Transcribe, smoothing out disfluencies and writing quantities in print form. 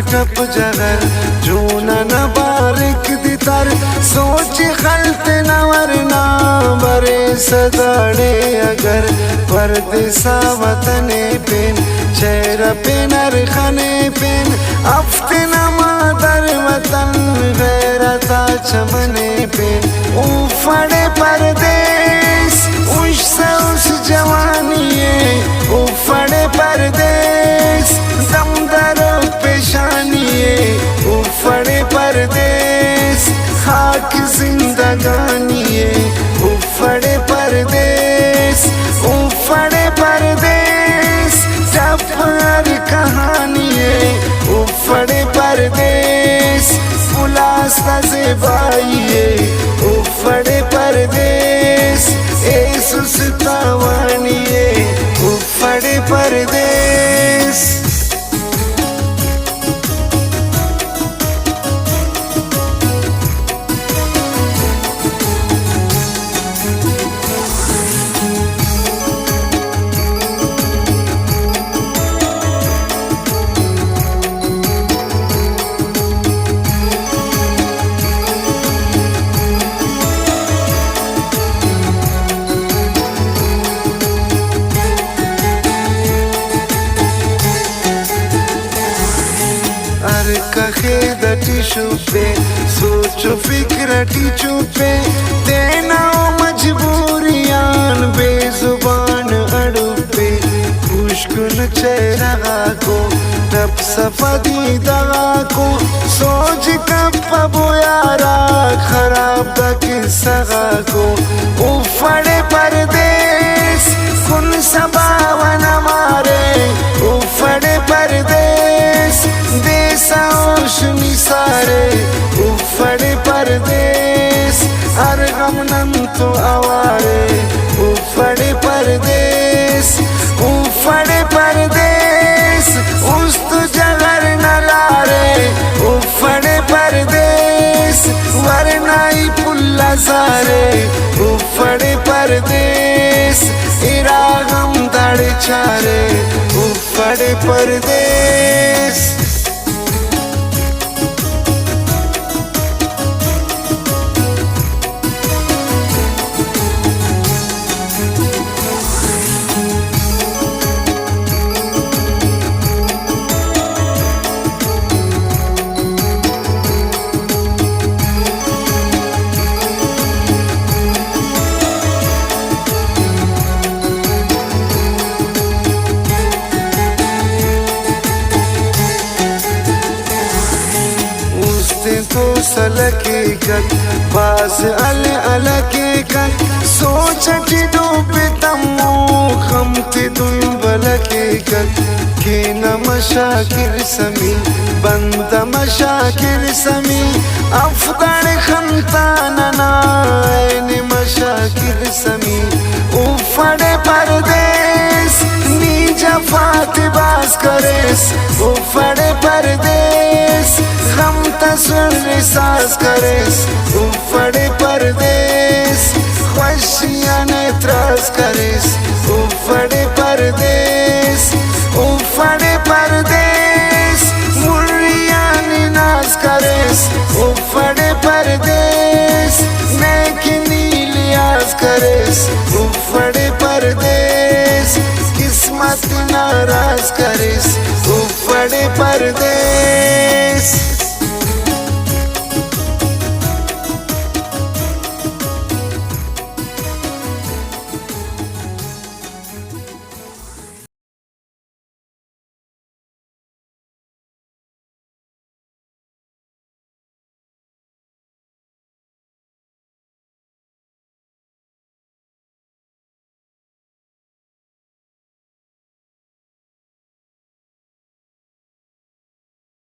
टप जगर जूना न बारिक दितर सोच खलत न वरना बरे सदाड़े अगर परदेसा वतने पेन चेहरा पे नरखने पेन अफ्ते न मादर वतन गैरता चमने पेन उफड़े परदेस उस जवानी उफड़े परदेस दमदरो पेशानी उफड़े परदेस खाक जिंदगानी उफड़े परदेस टपर कहानी उफड़े परदेस फुलास्ता से बाइये उफड़े परदेस सुस्तावानी उफड़े परदेस। कखे दटी छुपे सोचो फिक्रटी चुपे देना मजबूरियान बेजुबान अड़ुपे खुशकुन चेहरा को तब सफदी दगा को सोच कब पबो यारा खराब तक सगा को उफड़े परदेस कुन सबावन मारे उफड़े परदेस सारे उफड़े परदेस हर गमनम तो आवारे उफड़े परदेस उस तो जगर न लारे उफड़े परदेस वरनाई पुल्ला सारे उफड़े परदेस इरागम दड़ चारे उफड़े परदेस। तो सलके कक बास अलके कक सोचटी डूबे तमो खमते दुम बलके कक के न मशाकिर समी बंद मशाकिर समी अफगान खंताना नायन मशाकिर समी उफड़े परदेस नीजा फातिबास करेस उफड़े परदेस गम तस्वर सांस करेस उफड़े परदेस खुशियाँ ने त्रास करेस उफड़े परदेस।